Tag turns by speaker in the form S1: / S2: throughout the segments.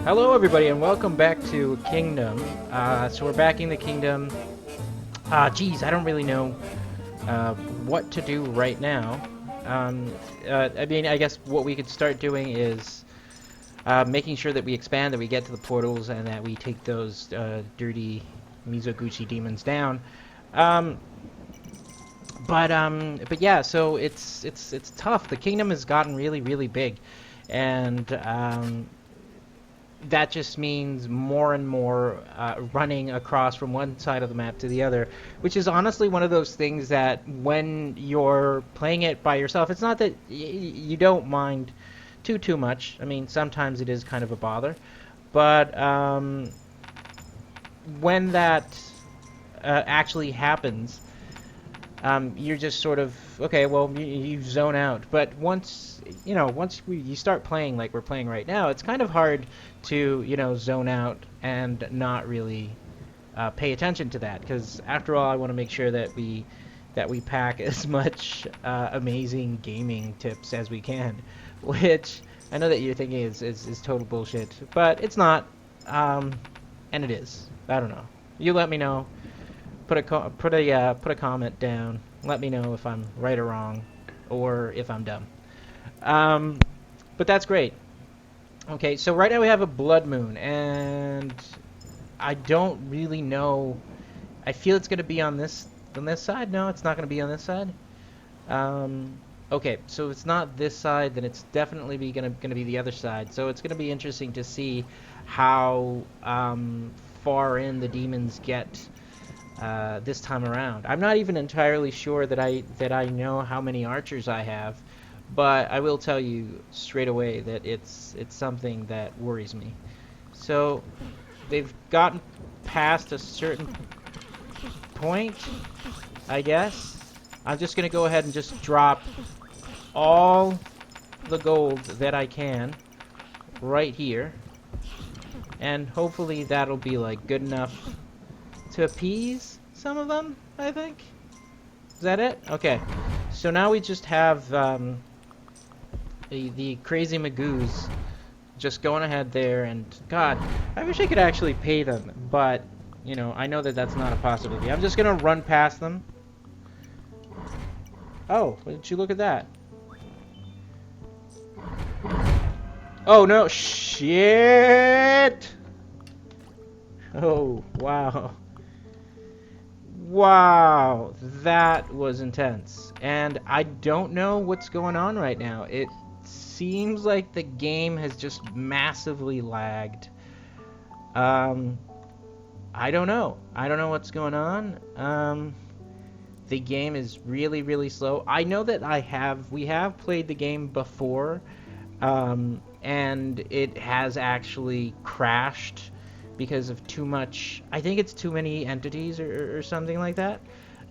S1: Hello, everybody, and welcome back to Kingdom. So we're backing the Kingdom. Geez, I don't really know what to do right now. I mean, I guess what we could start doing is making sure that we expand, that we get to the portals, and that we take those dirty Mizoguchi demons down. Um, but yeah, so it's tough. The kingdom has gotten really, really big, and that just means more and more running across from one side of the map to the other, which is honestly one of those things that when you're playing it by yourself, it's not that you don't mind too much. I mean, sometimes it is kind of a bother, but when that actually happens, you're just sort of okay. Well, you zone out. But once you start playing like we're playing right now, it's kind of hard to zone out and not really pay attention to that. Because after all, I want to make sure that we pack as much amazing gaming tips as we can, which I know that you're thinking is total bullshit, but it's not, and it is. I don't know. You let me know. Put a comment down. Let me know if I'm right or wrong, or if I'm dumb. Um, but that's great. Okay, so right now we have a blood moon, and I don't really know. I feel it's gonna be on this side. No, it's not gonna be on this side. Okay, so it's not this side, then it's definitely gonna be the other side. So it's gonna be interesting to see how far in the demons get this time around. I'm not even entirely sure that I know how many archers I have, but I will tell you straight away that it's something that worries me. So they've gotten past a certain point, I guess. I'm just gonna go ahead and just drop all the gold that I can right here, and hopefully that'll be like good enough to appease some of them, I think. Is that it? Okay. So now we just have the crazy Magoos just going ahead there, and God, I wish I could actually pay them, but, I know that that's not a possibility. I'm just going to run past them. Oh, did you look at that? Oh, no. Shit! Oh, wow. Wow, that was intense. And I don't know what's going on right now. It seems like the game has just massively lagged. Um, I don't know. I don't know what's going on. The game is really, really slow. I know that we have played the game before, and it has actually crashed because of too much. I think it's too many entities or something like that.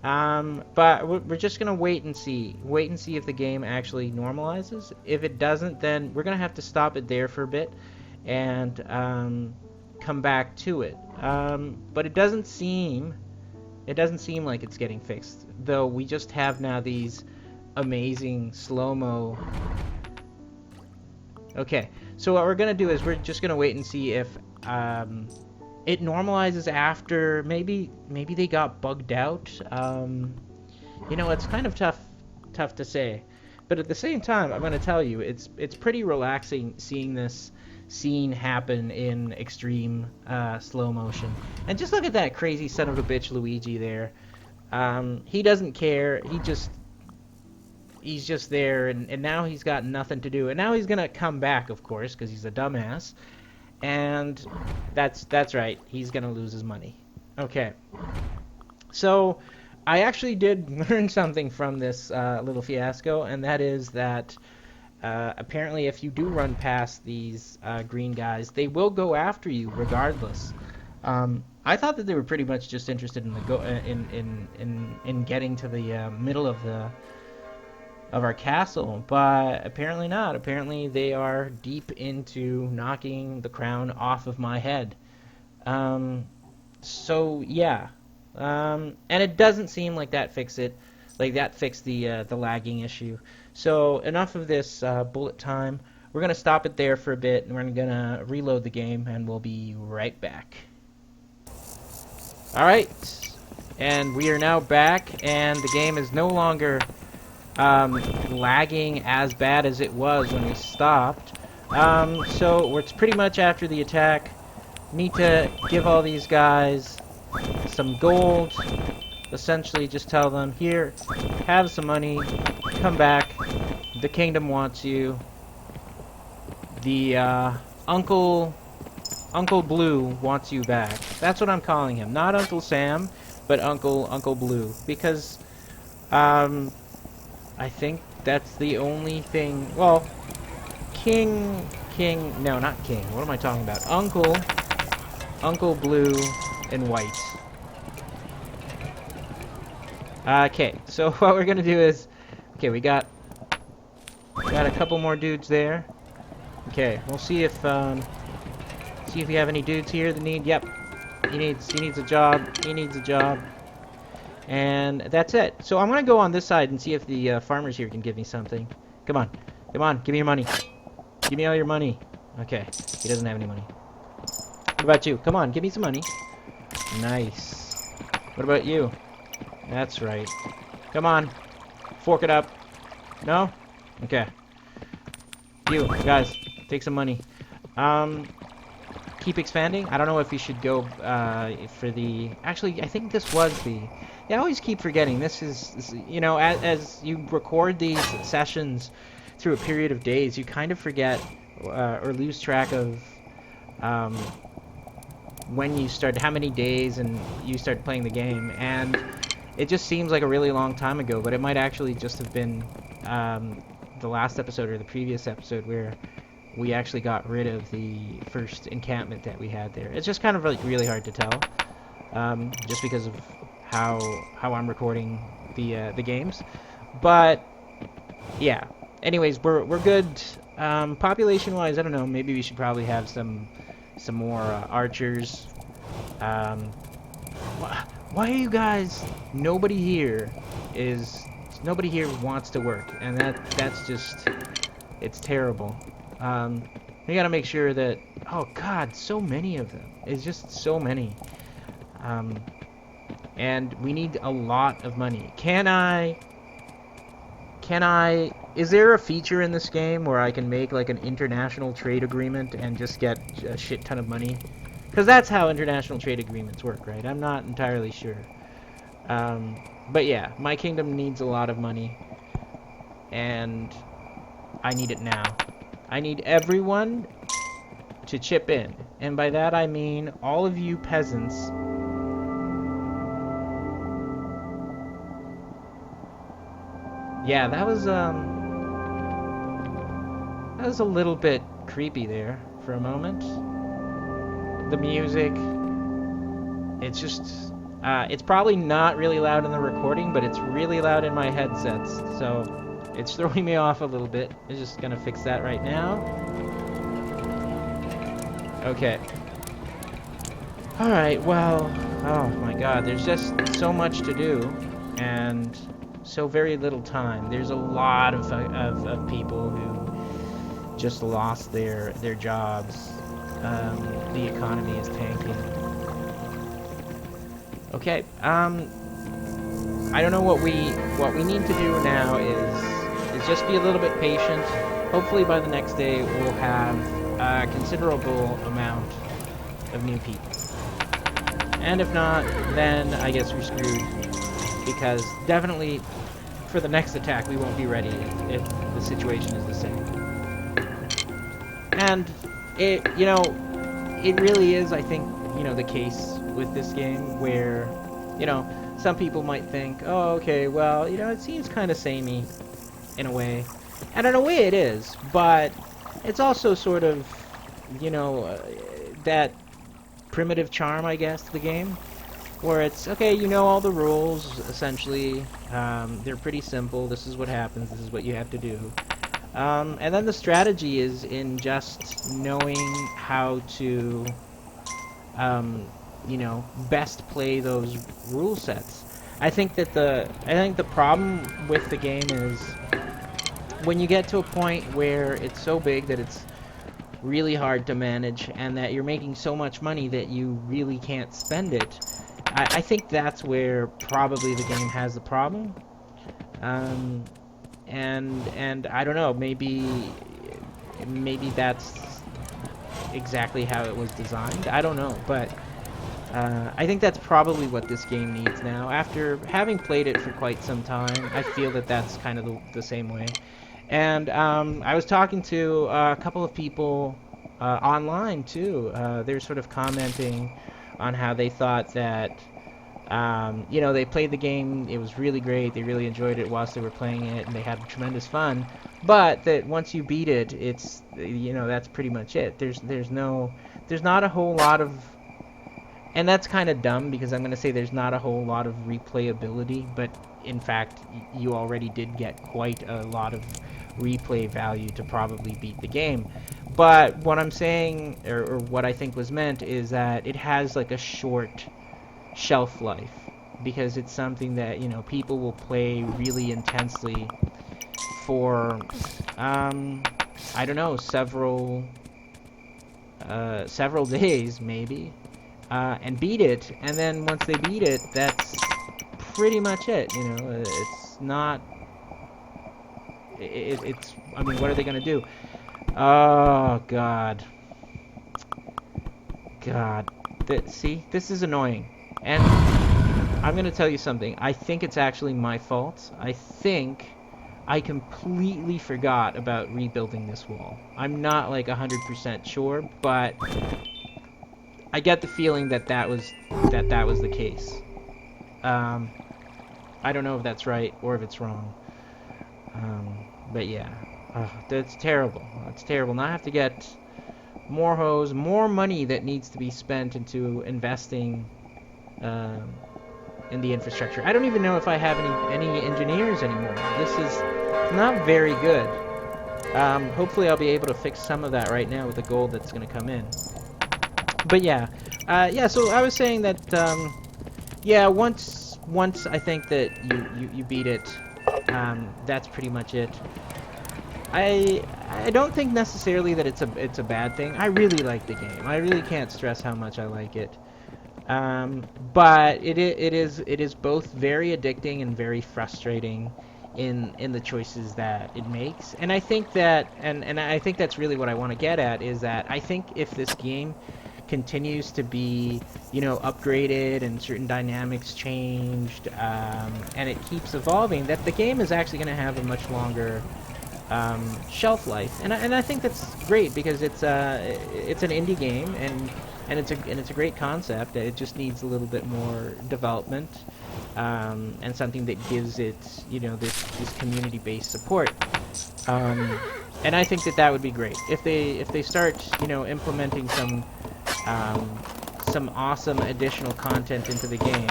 S1: But we're just gonna wait and see. Wait and see if the game actually normalizes. If it doesn't, then we're gonna have to stop it there for a bit and come back to it. But it doesn't seem like it's getting fixed. Though we just have now these amazing slow-mo. Okay, so what we're gonna do is we're just gonna wait and see if it normalizes after. Maybe they got bugged out. It's kind of tough to say, but at the same time, I'm gonna tell you, it's pretty relaxing seeing this scene happen in extreme slow motion. And just look at that crazy son of a bitch Luigi there. He doesn't care. He's just there, and now he's got nothing to do. And now he's gonna come back, of course, because he's a dumbass. And that's right. He's gonna lose his money. Okay. So I actually did learn something from this little fiasco, and that is that apparently if you do run past these green guys, they will go after you regardless. I thought that they were pretty much just interested in the in getting to the middle of our castle, but apparently not. Apparently they are deep into knocking the crown off of my head. So yeah, and it doesn't seem like that fixed the lagging issue. So enough of this bullet time. we're gonna stop it there for a bit, and we're gonna reload the game, and we'll be right back. All right, and we are now back, and the game is no longer lagging as bad as it was when we stopped. So it's pretty much after the attack. Need to give all these guys some gold. Essentially, just tell them, here, have some money, come back. The kingdom wants you. The Uncle Blue wants you back. That's what I'm calling him. Not Uncle Sam, but Uncle Blue, because I think that's the only thing. Well, no, not King. What am I talking about? Uncle Blue and White. Okay, so what we're gonna do is, okay, we got a couple more dudes there. Okay, we'll see if we have any dudes here that need. Yep, he needs a job. He needs a job, and that's it. So I'm gonna go on this side and see if the farmers here can give me something. Come on, give me your money. Give me all your money. Okay, he doesn't have any money. What about you? Come on, give me some money. Nice. What about you? That's right. Come on. Fork it up. No? Okay. You, guys, take some money. Keep expanding. I don't know if you should go for the... Actually, I think this was the... Yeah, I always keep forgetting. This is you know, as you record these sessions through a period of days, you kind of forget or lose track of when you started, how many days and you started playing the game, and it just seems like a really long time ago, but it might actually just have been the last episode or the previous episode where we actually got rid of the first encampment that we had there. It's just kind of like really hard to tell, just because of how I'm recording the games. But yeah. Anyways, we're good. Population-wise, I don't know. Maybe we should probably have some more archers. Why are you guys? Nobody here wants to work, and that's just, it's terrible. We gotta make sure that. Oh God, so many of them. It's just so many. And we need a lot of money. Is there a feature in this game where I can make like an international trade agreement and just get a shit ton of money? Because that's how international trade agreements work, right? I'm not entirely sure. But yeah, my kingdom needs a lot of money. And I need it now. I need everyone to chip in. And by that I mean all of you peasants. Yeah, that was a little bit creepy there for a moment. The music, it's just, it's probably not really loud in the recording, but it's really loud in my headsets, so it's throwing me off a little bit. I'm just gonna fix that right now. Okay. Alright, well, oh my god, there's just so much to do, and so very little time. There's a lot of people who just lost their jobs. The economy is tanking. Okay, I don't know what we need to do now is just be a little bit patient. Hopefully by the next day we'll have a considerable amount of new people. And if not, then I guess we're screwed, because definitely for the next attack we won't be ready if the situation is the same. And it really is, I think, the case with this game where, some people might think, oh, okay, well, it seems kind of samey in a way. And in a way it is, but it's also sort of, that primitive charm, I guess, to the game, where it's, okay, all the rules, essentially, they're pretty simple, this is what happens, this is what you have to do. And then the strategy is in just knowing how to, best play those rule sets. I think the problem with the game is when you get to a point where it's so big that it's really hard to manage and that you're making so much money that you really can't spend it, I think that's where probably the game has the problem. Um, and I don't know, maybe that's exactly how it was designed. I don't know, but I think that's probably what this game needs now. After having played it for quite some time, I feel that that's kind of the same way. And I was talking to a couple of people online too. They're sort of commenting on how they thought that, they played the game. It was really great. They really enjoyed it whilst they were playing it, and they had tremendous fun. But that once you beat it, that's pretty much it. There's not a whole lot of, and that's kind of dumb because I'm going to say there's not a whole lot of replayability, but in fact, you already did get quite a lot of replay value to probably beat the game. But what I'm saying, or what I think was meant, is that it has like a short shelf life because it's something that, people will play really intensely for, I don't know, several days maybe, and beat it, and then once they beat it, that's pretty much it. It's not. It's. I mean, what are they gonna do? Oh God. God. See, this is annoying, and I'm gonna tell you something. I think it's actually my fault. I think I completely forgot about rebuilding this wall. I'm not like 100% sure, but I get the feeling that was the case. I don't know if that's right or if it's wrong. But yeah, that's terrible. That's terrible. Now I have to get more hose, more money that needs to be spent into investing in the infrastructure. I don't even know if I have any engineers anymore. This is not very good. Hopefully I'll be able to fix some of that right now with the gold that's going to come in. But yeah, so I was saying that, once I think that you beat it, that's pretty much it. I don't think necessarily that it's a bad thing. I really like the game. I really can't stress how much I like it. But it is both very addicting and very frustrating in the choices that it makes. And I think that and I think that's really what I want to get at, is that I think if this game continues to be, upgraded and certain dynamics changed, and it keeps evolving, that the game is actually going to have a much longer shelf life, and I think that's great because it's an indie game, and it's a great concept. It just needs a little bit more development, and something that gives it, this community-based support. And I think that would be great if they start, implementing some awesome additional content into the game.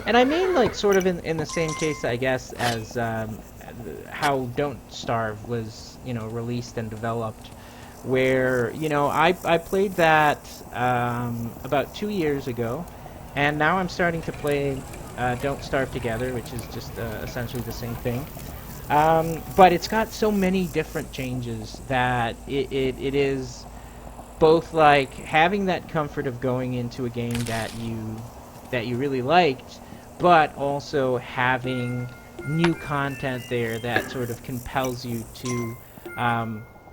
S1: And I mean, like, sort of in the same case, I guess, as how Don't Starve was, released and developed, where, I played that about 2 years ago, and now I'm starting to play Don't Starve Together, which is just essentially the same thing. But it's got so many different changes that it is both like having that comfort of going into a game that you really liked, but also having new content there that sort of compels you to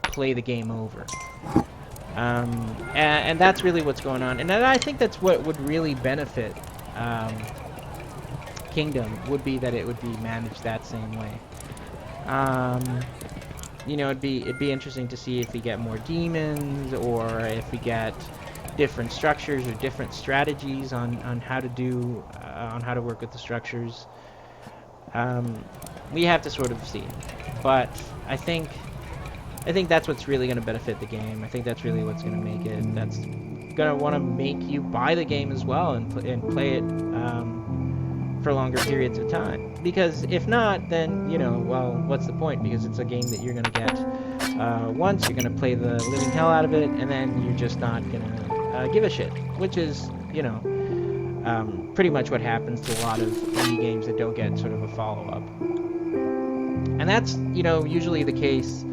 S1: play the game over. And that's really what's going on. And I think that's what would really benefit Kingdom, would be that it would be managed that same way. It'd be interesting to see if we get more demons, or if we get different structures or different strategies on how to work with the structures. We have to sort of see, but I think that's what's really going to benefit the game. I think that's really what's going to make it. That's going to want to make you buy the game as well and play it for longer periods of time. Because if not, then, well, what's the point? Because it's a game that you're going to get once, you're going to play the living hell out of it, and then you're just not going to give a shit. Which is, pretty much what happens to a lot of indie games that don't get sort of a follow-up. And that's, usually the case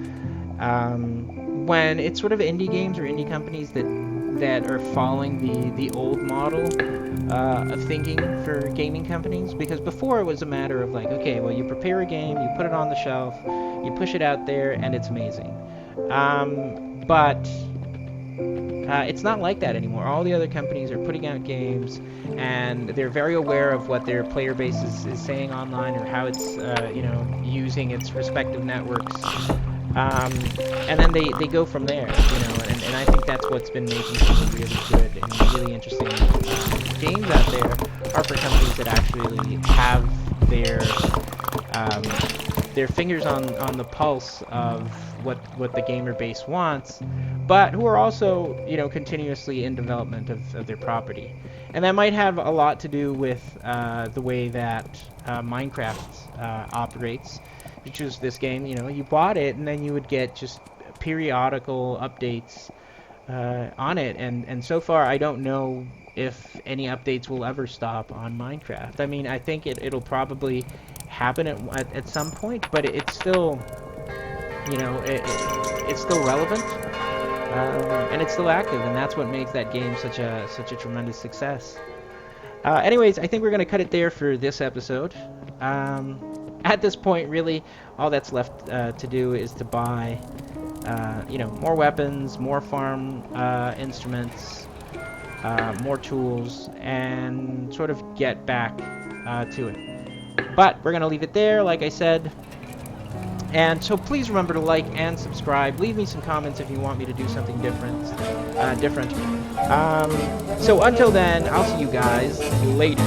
S1: when it's sort of indie games or indie companies that are following the old model of thinking for gaming companies. Because before it was a matter of like, okay, well, you prepare a game, you put it on the shelf, you push it out there, and it's amazing. But it's not like that anymore. All the other companies are putting out games, and they're very aware of what their player base is saying online, or how it's using its respective networks. And then they go from there, and I think that's what's been making some really good and really interesting games out there are for companies that actually have um, their fingers on the pulse of what the gamer base wants, but who are also continuously in development of their property. And that might have a lot to do with the way that Minecraft operates. If you choose this game, you bought it, and then you would get just periodical updates on it. And so far, I don't know if any updates will ever stop on Minecraft. I mean, I think it'll probably happen at some point, but it's still, it's still relevant, and it's still active, and that's what makes that game such a tremendous success. Anyways, I think we're gonna cut it there for this episode. At this point, really, all that's left to do is to buy, more weapons, more farm instruments, more tools, and sort of get back to it. But we're gonna leave it there, like I said. And so please remember to like and subscribe. Leave me some comments if you want me to do something different. So until then, I'll see you guys later.